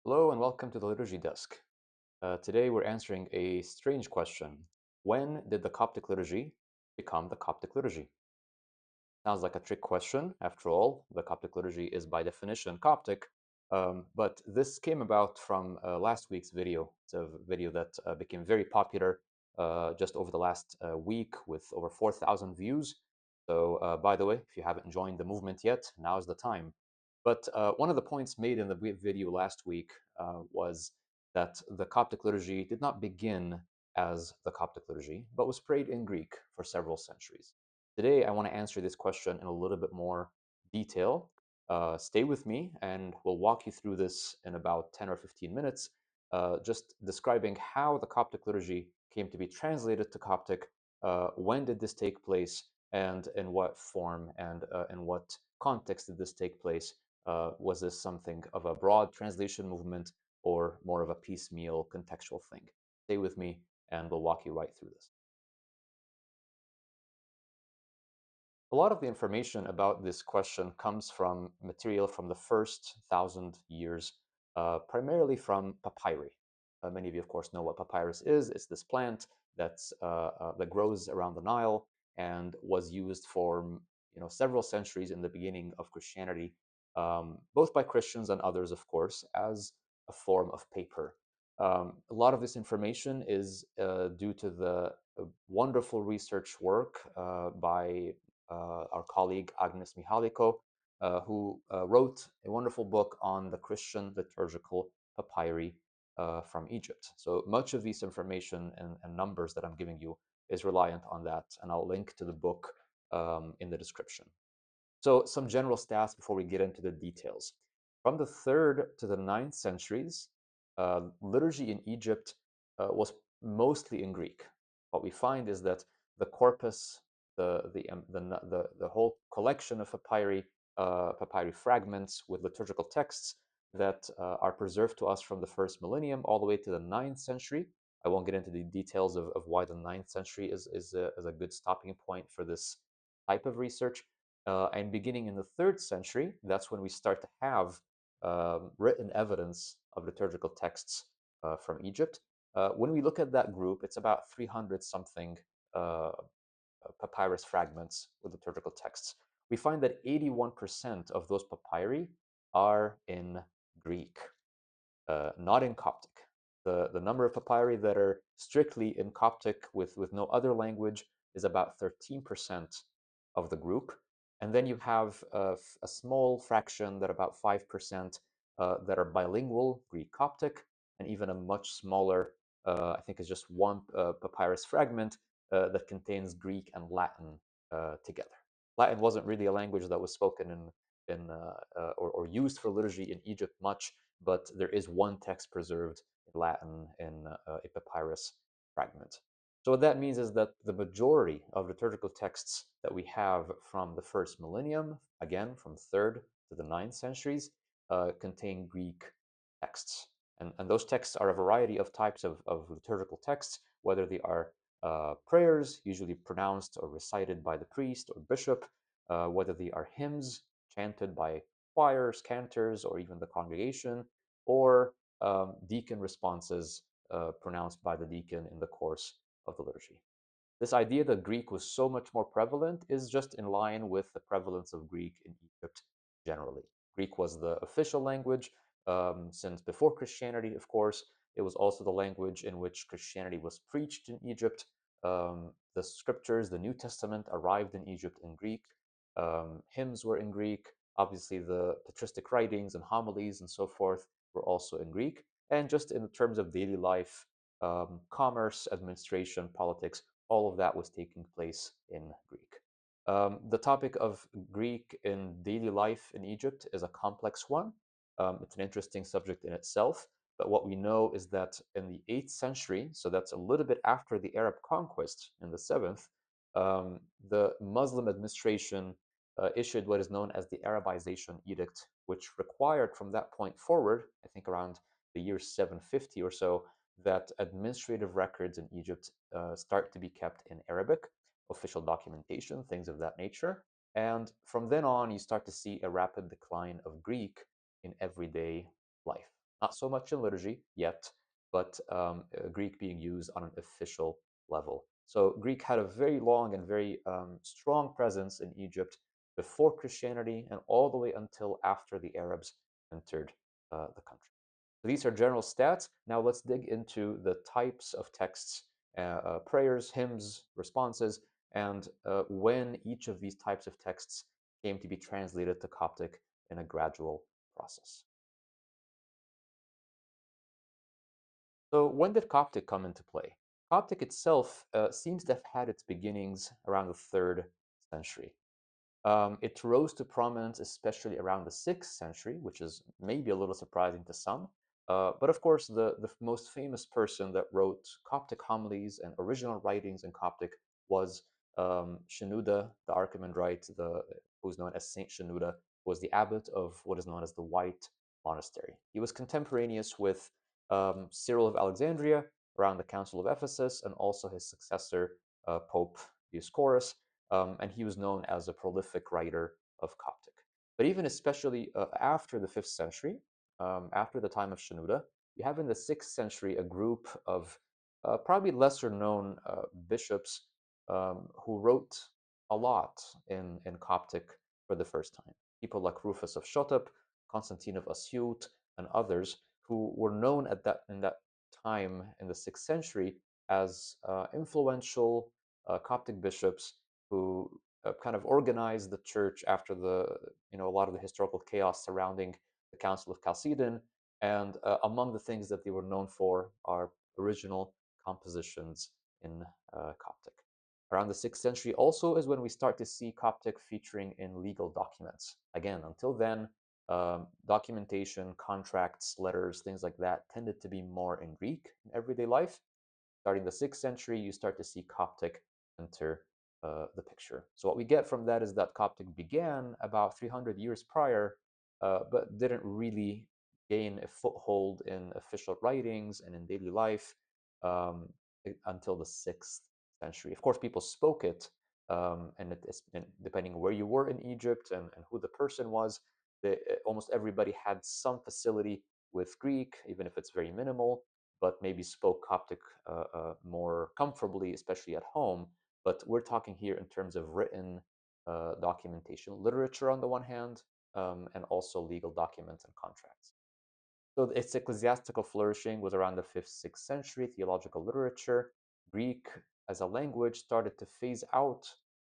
Hello and welcome to the Liturgy Desk. Today we're answering a strange question. When did the Coptic Liturgy become the Coptic Liturgy? Sounds like a trick question. After all, the Coptic Liturgy is by definition Coptic, but this came about from last week's video. It's a video that became very popular just over the last week with over 4,000 views. So, by the way, if you haven't joined the movement yet, now's the time. But one of the points made in the video last week was that the Coptic liturgy did not begin as the Coptic liturgy, but was prayed in Greek for several centuries. Today, I want to answer this question in a little bit more detail. Stay with me, and we'll walk you through this in about 10 or 15 minutes, just describing how the Coptic liturgy came to be translated to Coptic, when did this take place, and in what form and in what context did this take place. Was this something of a broad translation movement or more of a piecemeal contextual thing? Stay with me, and we'll walk you right through this. A lot of the information about this question comes from material from the first 1,000 years, primarily from papyri. Many of you, of course, know what papyrus is. It's this plant that grows around the Nile and was used for several centuries in the beginning of Christianity, both by Christians and others, of course, as a form of paper. A lot of this information is due to the wonderful research work by our colleague Agnes Mihaliko, who wrote a wonderful book on the Christian liturgical papyri from Egypt. So much of this information and numbers that I'm giving you is reliant on that, and I'll link to the book in the description. So some general stats before we get into the details. From the 3rd to the 9th centuries, liturgy in Egypt was mostly in Greek. What we find is that the corpus, the whole collection of papyri fragments with liturgical texts that are preserved to us from the first millennium all the way to the 9th century. I won't get into the details of why the 9th century is a good stopping point for this type of research. And beginning in the 3rd century, that's when we start to have written evidence of liturgical texts from Egypt. When we look at that group, it's about 300 something uh, papyrus fragments with liturgical texts. We find that 81% of those papyri are in Greek, not in Coptic. The number of papyri that are strictly in Coptic with no other language is about 13% of the group. And then you have a small fraction that about 5% that are bilingual, Greek Coptic, and even a much smaller, I think it's just one papyrus fragment that contains Greek and Latin together. Latin wasn't really a language that was spoken or used for liturgy in Egypt much, but there is one text preserved in Latin in a papyrus fragment. So what that means is that the majority of liturgical texts that we have from the first millennium, again from 3rd to the 9th centuries, contain Greek texts. And those texts are a variety of types of liturgical texts, whether they are prayers, usually pronounced or recited by the priest or bishop, whether they are hymns chanted by choirs, cantors, or even the congregation, or deacon responses pronounced by the deacon in the course of the liturgy. This idea that Greek was so much more prevalent is just in line with the prevalence of Greek in Egypt generally. Greek was the official language since before Christianity, of course. It was also the language in which Christianity was preached in Egypt. The scriptures, the New Testament, arrived in Egypt in Greek. Hymns were in Greek. Obviously, the patristic writings and homilies and so forth were also in Greek. And just in terms of daily life, commerce, administration, politics, all of that was taking place in Greek. The topic of Greek in daily life in Egypt is a complex one. It's an interesting subject in itself. But what we know is that in the 8th century, so that's a little bit after the Arab conquest in the 7th, the Muslim administration issued what is known as the Arabization Edict, which required from that point forward, I think around the year 750 or so, that administrative records in Egypt start to be kept in Arabic, official documentation, things of that nature. And from then on, you start to see a rapid decline of Greek in everyday life. Not so much in liturgy yet, but Greek being used on an official level. So Greek had a very long and very strong presence in Egypt before Christianity and all the way until after the Arabs entered the country. So these are general stats. Now let's dig into the types of texts, prayers, hymns, responses, and when each of these types of texts came to be translated to Coptic in a gradual process. So when did Coptic come into play? Coptic itself seems to have had its beginnings around the 3rd century. It rose to prominence especially around the 6th century, which is maybe a little surprising to some. But of course, the most famous person that wrote Coptic homilies and original writings in Coptic was Shenouda, the Archimandrite, who's known as Saint Shenouda, was the abbot of what is known as the White Monastery. He was contemporaneous with Cyril of Alexandria around the Council of Ephesus, and also his successor, Pope Dioscorus, and he was known as a prolific writer of Coptic. But even especially after the 5th century, after the time of Shenouda, you have in the 6th century a group of probably lesser known bishops who wrote a lot in Coptic for the first time. People like Rufus of Shotep, Constantine of Asyut, and others who were known in that time in the 6th century as influential Coptic bishops who kind of organized the church after a lot of the historical chaos surrounding the Council of Chalcedon. And among the things that they were known for are original compositions in Coptic. Around the 6th century also is when we start to see Coptic featuring in legal documents. Again, until then, documentation, contracts, letters, things like that tended to be more in Greek in everyday life. Starting the 6th century, you start to see Coptic enter the picture. So what we get from that is that Coptic began about 300 years prior, but didn't really gain a foothold in official writings and in daily life um, until the 6th century. Of course, people spoke it, and depending where you were in Egypt and who the person was, almost everybody had some facility with Greek, even if it's very minimal, but maybe spoke Coptic more comfortably, especially at home. But we're talking here in terms of written documentation, literature on the one hand, and also legal documents and contracts. So its ecclesiastical flourishing was around the 5th, 6th century. Theological literature, Greek as a language started to phase out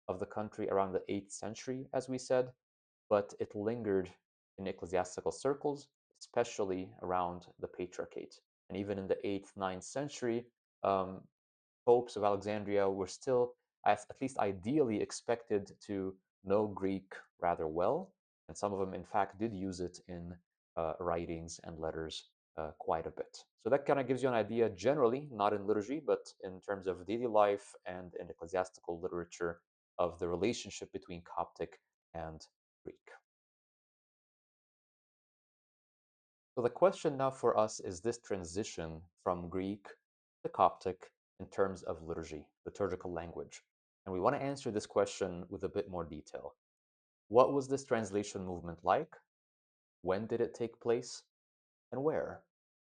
of the country around the 8th century, as we said, but it lingered in ecclesiastical circles, especially around the Patriarchate. And even in the 8th, 9th century, um, popes of Alexandria were still, at least ideally, expected to know Greek rather well. And some of them, in fact, did use it in writings and letters quite a bit. So that kind of gives you an idea generally, not in liturgy, but in terms of daily life and in ecclesiastical literature, of the relationship between Coptic and Greek. So the question now for us is this transition from Greek to Coptic in terms of liturgy, liturgical language. And we want to answer this question with a bit more detail. What was this translation movement like? When did it take place? And where?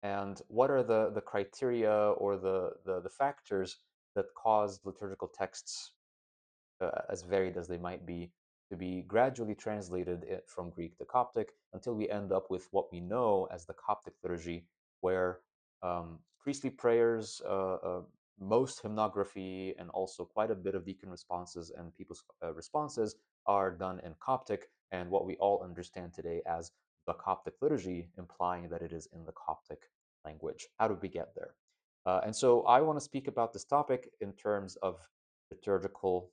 And what are the criteria or the factors that caused liturgical texts, as varied as they might be, to be gradually translated from Greek to Coptic until we end up with what we know as the Coptic liturgy, where priestly prayers, most hymnography, and also quite a bit of deacon responses and people's responses are done in Coptic, and what we all understand today as the Coptic liturgy, implying that it is in the Coptic language. How did we get there? And so I want to speak about this topic in terms of liturgical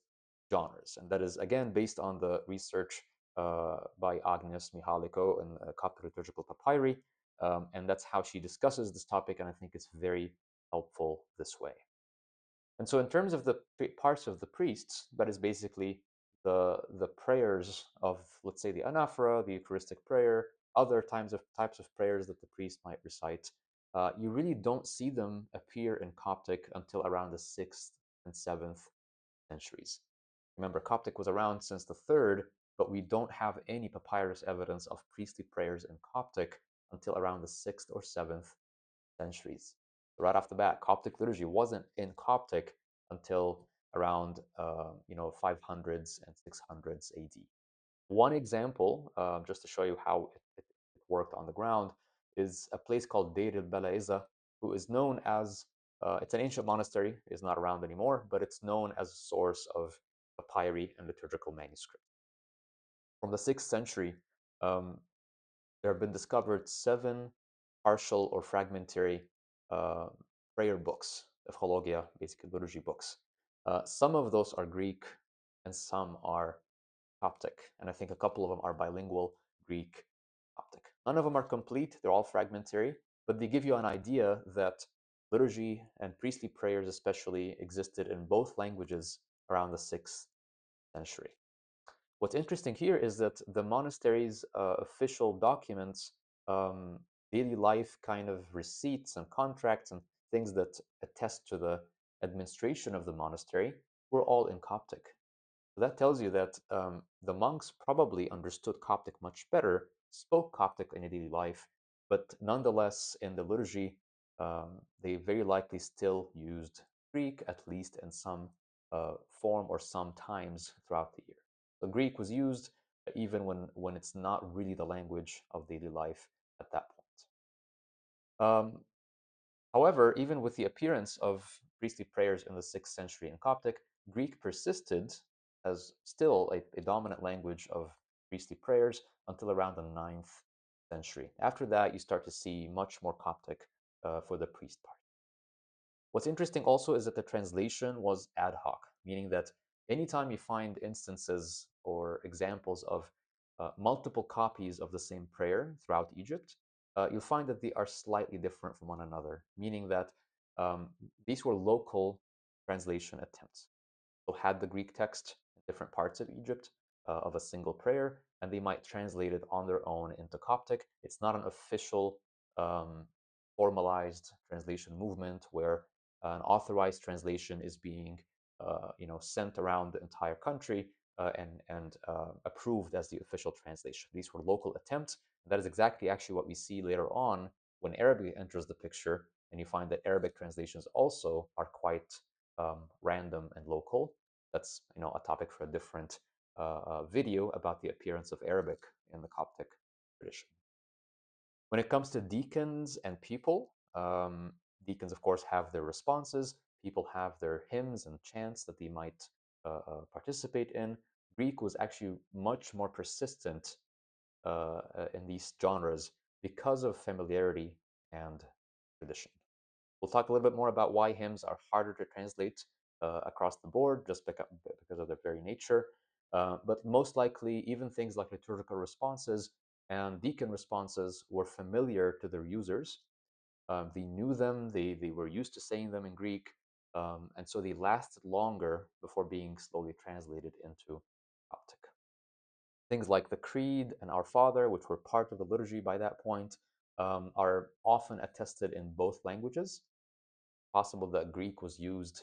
genres. And that is, again, based on the research by Agnes Mihaliko in Coptic Liturgical Papyri. And that's how she discusses this topic. And I think it's very helpful this way. And so in terms of the parts of the priests, that is basically the prayers of, let's say, the anaphora, the Eucharistic prayer, other types of prayers that the priest might recite. You really don't see them appear in Coptic until around the 6th and 7th centuries. Remember, Coptic was around since the 3rd, but we don't have any papyrus evidence of priestly prayers in Coptic until around the 6th or 7th centuries. Right off the bat, Coptic liturgy wasn't in Coptic until around 500s and 600s AD. One example, just to show you how it worked on the ground, is a place called Deir el-Balaiza, who is known as, it's an ancient monastery, is not around anymore, but it's known as a source of papyri and liturgical manuscripts. From the 6th century, um, there have been discovered 7 partial or fragmentary uh, prayer books, epchologia, basically liturgy books. Some of those are Greek and some are Coptic, and I think a couple of them are bilingual, Greek, Coptic. None of them are complete, they're all fragmentary, but they give you an idea that liturgy and priestly prayers especially existed in both languages around the 6th century. What's interesting here is that the monastery's official documents, um, daily life kind of receipts and contracts and things that attest to the administration of the monastery were all in Coptic. So that tells you that the monks probably understood Coptic much better, spoke Coptic in daily life, but nonetheless, in the liturgy, they very likely still used Greek, at least in some form or some times throughout the year. The Greek was used even when it's not really the language of daily life at that point. However, even with the appearance of priestly prayers in the 6th century in Coptic, Greek persisted as still a dominant language of priestly prayers until around the 9th century. After that, you start to see much more Coptic for the priest part. What's interesting also is that the translation was ad hoc, meaning that anytime you find instances or examples of multiple copies of the same prayer throughout Egypt, you'll find that they are slightly different from one another, meaning that um, these were local translation attempts. They'll had the Greek text in different parts of Egypt of a single prayer, and they might translate it on their own into Coptic. It's not an official um, formalized translation movement where an authorized translation is being sent around the entire country and approved as the official translation. These were local attempts. That is exactly actually what we see later on when Arabic enters the picture, and you find that Arabic translations also are quite random and local. That's a topic for a different video about the appearance of Arabic in the Coptic tradition. When it comes to deacons and people, deacons, of course, have their responses. People have their hymns and chants that they might participate in. Greek was actually much more persistent in these genres because of familiarity and tradition. We'll talk a little bit more about why hymns are harder to translate across the board just because of their very nature. But most likely, even things like liturgical responses and deacon responses were familiar to their users. They knew them, they were used to saying them in Greek, and so they lasted longer before being slowly translated into Coptic. Things like the Creed and Our Father, which were part of the liturgy by that point, are often attested in both languages. Possible that Greek was used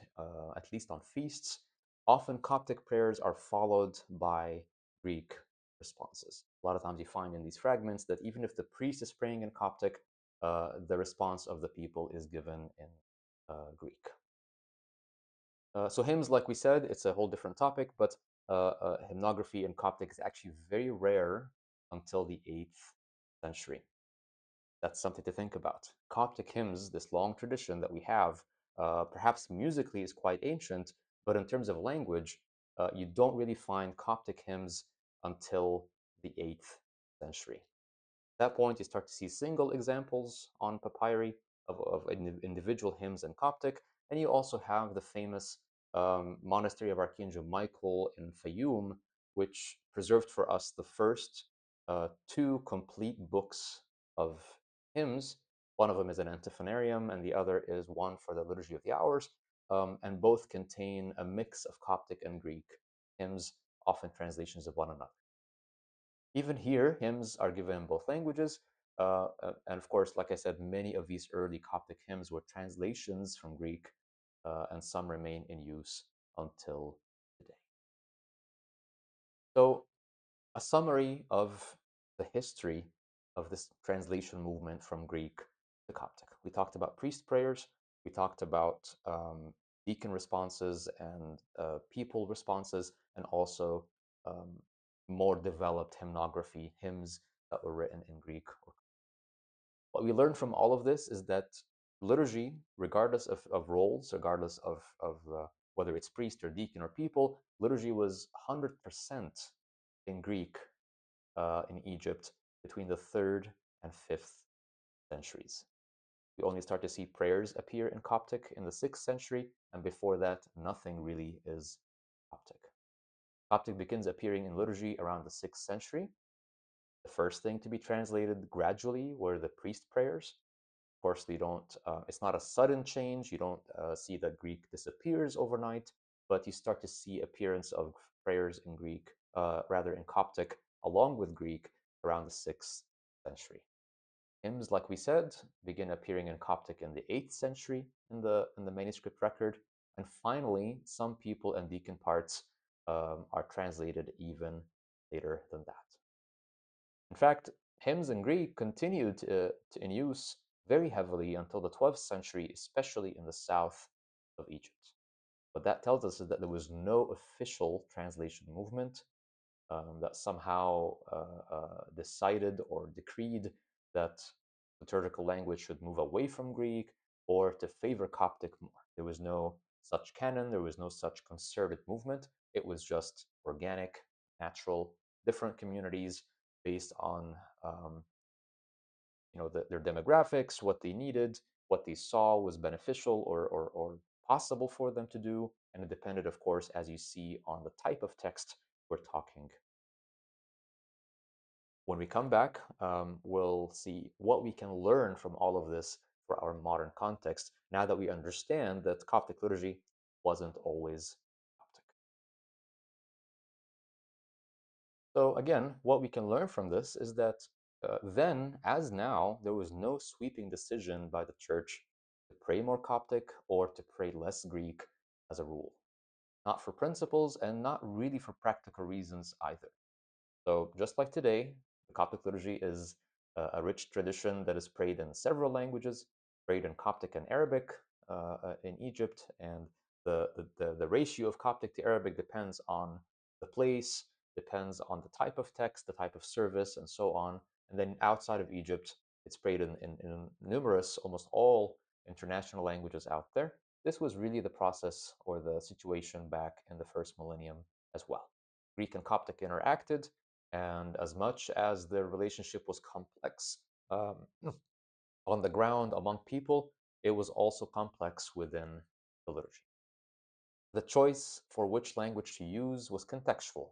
at least on feasts. Often Coptic prayers are followed by Greek responses. A lot of times you find in these fragments that even if the priest is praying in Coptic, the response of the people is given in Greek. So hymns, like we said, it's a whole different topic, but hymnography in Coptic is actually very rare until the 8th century. That's something to think about. Coptic hymns, this long tradition that we have, perhaps musically is quite ancient, but in terms of language, you don't really find Coptic hymns until the 8th century. At that point, you start to see single examples on papyri of individual hymns in Coptic, and you also have the famous monastery of Archangel Michael in Fayoum, which preserved for us the first 2 complete books of hymns. One of them is an antiphonarium, and the other is one for the Liturgy of the Hours, and both contain a mix of Coptic and Greek hymns, often translations of one another. Even here, hymns are given in both languages. And of course, like I said, many of these early Coptic hymns were translations from Greek, and some remain in use until today. So, a summary of the history of this translation movement from Greek to Coptic. We talked about priest prayers, we talked about deacon responses and people responses, and also um, more developed hymnography, hymns that were written in Greek. What we learn from all of this is that liturgy, regardless of roles, regardless of whether it's priest or deacon or people, liturgy was 100% in Greek in Egypt between the 3rd and 5th centuries. We only start to see prayers appear in Coptic in the 6th century, and before that, nothing really is Coptic. Coptic begins appearing in liturgy around the 6th century. The first thing to be translated gradually were the priest prayers. Of course, they don't. It's not a sudden change. You don't see that Greek disappears overnight, but you start to see appearance of prayers in Greek, rather in Coptic, along with Greek, around the 6th century. Hymns, like we said, begin appearing in Coptic in the 8th century in the manuscript record, and finally, some people and deacon parts are translated even later than that. In fact, hymns in Greek continued in use very heavily until the 12th century, especially in the south of Egypt. What that tells us is that there was no official translation movement that somehow decided or decreed that liturgical language should move away from Greek or to favor Coptic more. There was no such canon, there was no such concerted movement. It was just organic, natural, different communities based on their demographics, what they needed, what they saw was beneficial or possible for them to do, and it depended, of course, as you see, on the type of text we're talking. When we come back, we'll see what we can learn from all of this for our modern context, now that we understand that Coptic liturgy wasn't always Coptic. So again, what we can learn from this is that then, as now, there was no sweeping decision by the church to pray more Coptic or to pray less Greek as a rule. Not for principles and not really for practical reasons either. So just like today, the Coptic liturgy is a rich tradition that is prayed in several languages, prayed in Coptic and Arabic in Egypt, and the ratio of Coptic to Arabic depends on the place, depends on the type of text, the type of service, and so on. And then outside of Egypt, it's prayed in numerous, almost all international languages out there. This was really the process or the situation back in the first millennium as well. Greek and Coptic interacted, and as much as their relationship was complex um, on the ground among people, it was also complex within the liturgy. The choice for which language to use was contextual.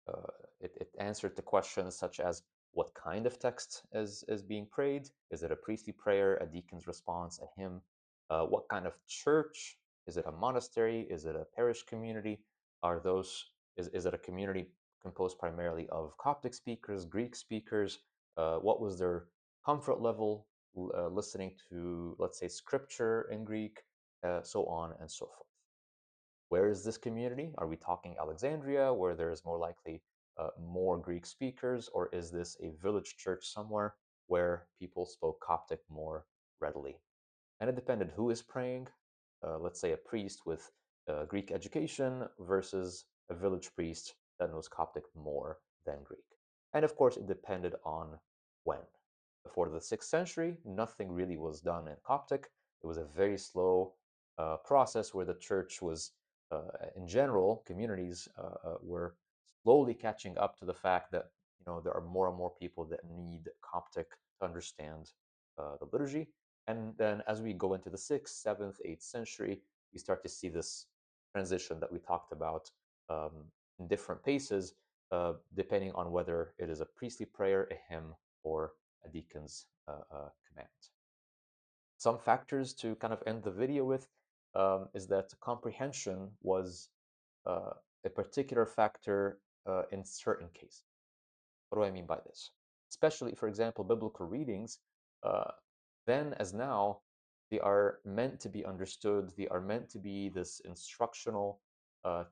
Uh, it answered to questions such as what kind of text is being prayed? Is it a priestly prayer, a deacon's response, a hymn? What kind of church? Is it a monastery? Is it a parish community? Is it a community composed primarily of Coptic speakers, Greek speakers? What was their comfort level listening to, let's say, scripture in Greek, so on and so forth. Where is this community? Are we talking Alexandria, where there is more likely more Greek speakers, or is this a village church somewhere where people spoke Coptic more readily? And it depended who is praying. Let's say a priest with Greek education versus a village priest that knows Coptic more than Greek. And of course, it depended on when. Before the 6th century, nothing really was done in Coptic. It was a very slow process where the church was, in general, communities were slowly catching up to the fact that there are more and more people that need Coptic to understand the liturgy. And then as we go into the 6th, 7th, 8th century, we start to see this transition that we talked about in different paces, depending on whether it is a priestly prayer, a hymn, or a deacon's command. Some factors to kind of end the video with is that comprehension was a particular factor in certain cases. What do I mean by this? Especially, for example, biblical readings, uh, then as now, they are meant to be understood. They are meant to be this instructional,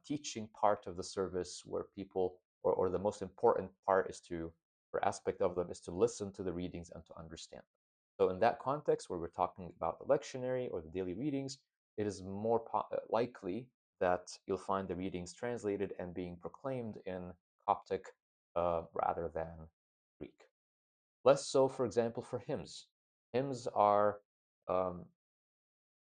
teaching part of the service where people, or the most important part is to or aspect of them is to listen to the readings and to understand them. So in that context, where we're talking about the lectionary or the daily readings, it is more likely that you'll find the readings translated and being proclaimed in Coptic rather than Greek. Less so, for example, for hymns. Hymns are um,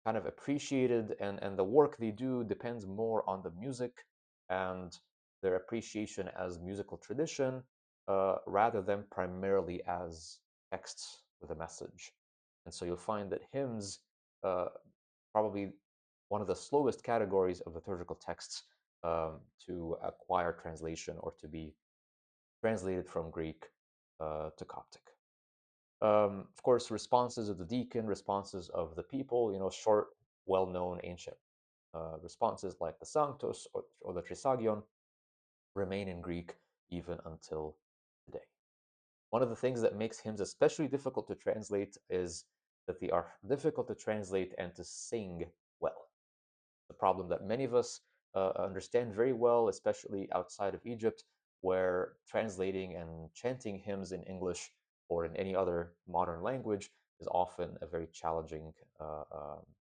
kind of appreciated, and the work they do depends more on the music and their appreciation as musical tradition rather than primarily as texts with a message. And so you'll find that hymns, uh, probably one of the slowest categories of liturgical texts to acquire translation or to be translated from Greek to Coptic. Of course, responses of the deacon, responses of the people, short, well-known ancient responses like the Sanctus or the Trisagion remain in Greek even until today. One of the things that makes hymns especially difficult to translate is that they are difficult to translate and to sing well. The problem that many of us understand very well, especially outside of Egypt, where translating and chanting hymns in English or in any other modern language is often a very challenging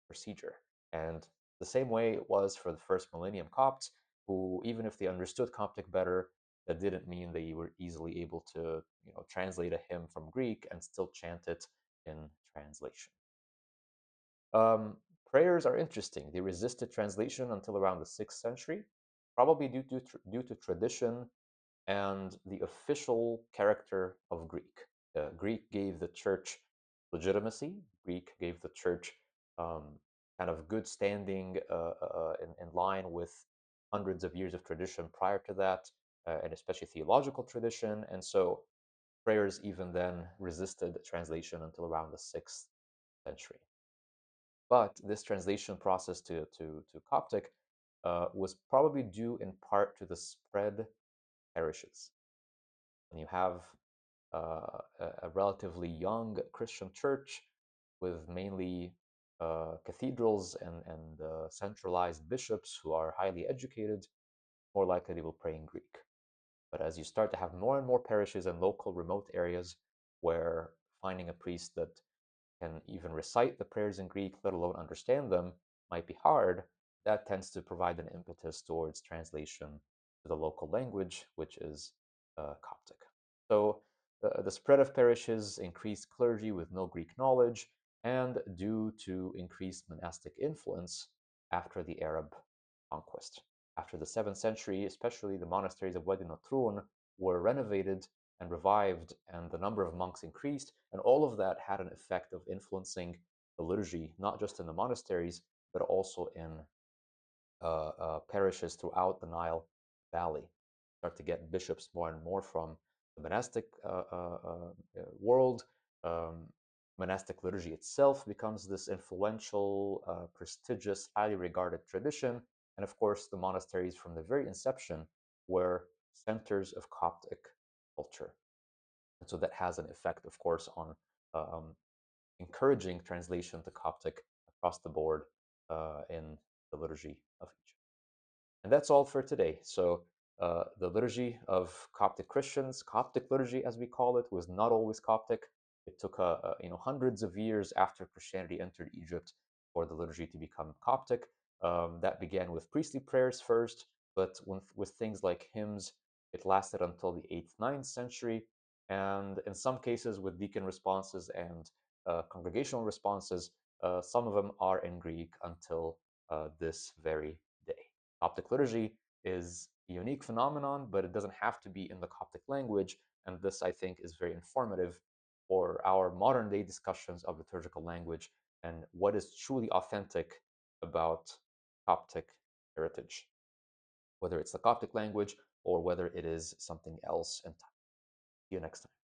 procedure. And the same way it was for the first millennium Copts, who, even if they understood Coptic better, that didn't mean they were easily able to, translate a hymn from Greek and still chant it in translation. Um, Prayers are interesting. They resisted translation until around the 6th century, probably due to tradition and the official character of Greek. Greek gave the church legitimacy. Greek gave the church um, kind of good standing in line with hundreds of years of tradition prior to that, and especially theological tradition. And so prayers even then resisted translation until around the 6th century. But this translation process to Coptic was probably due in part to the spread parishes. When you have a relatively young Christian church with mainly cathedrals and centralized bishops who are highly educated, more likely they will pray in Greek. But as you start to have more and more parishes and local remote areas where finding a priest that can even recite the prayers in Greek, let alone understand them, might be hard, that tends to provide an impetus towards translation to the local language, which is Coptic. So the spread of parishes increased clergy with no Greek knowledge, and due to increased monastic influence after the Arab conquest. After the 7th century, especially the monasteries of Wadi Natrun were renovated and revived, and the number of monks increased, and all of that had an effect of influencing the liturgy, not just in the monasteries, but also in parishes throughout the Nile Valley. Start to get bishops more and more from the monastic world. Um, Monastic liturgy itself becomes this influential, prestigious, highly regarded tradition. And of course, the monasteries from the very inception were centers of Coptic culture. And so that has an effect, of course, on um, encouraging translation to Coptic across the board in the liturgy of Egypt. And that's all for today. So the liturgy of Coptic Christians, Coptic liturgy as we call it, was not always Coptic. It took hundreds of years after Christianity entered Egypt for the liturgy to become Coptic. That began with priestly prayers first, but with things like hymns, it lasted until the 8th, 9th century. And in some cases, with deacon responses and congregational responses, some of them are in Greek until this very day. Coptic liturgy is a unique phenomenon, but it doesn't have to be in the Coptic language. And this, I think, is very informative for our modern day discussions of liturgical language and what is truly authentic about Coptic heritage, whether it's the Coptic language or whether it is something else entirely. See you next time.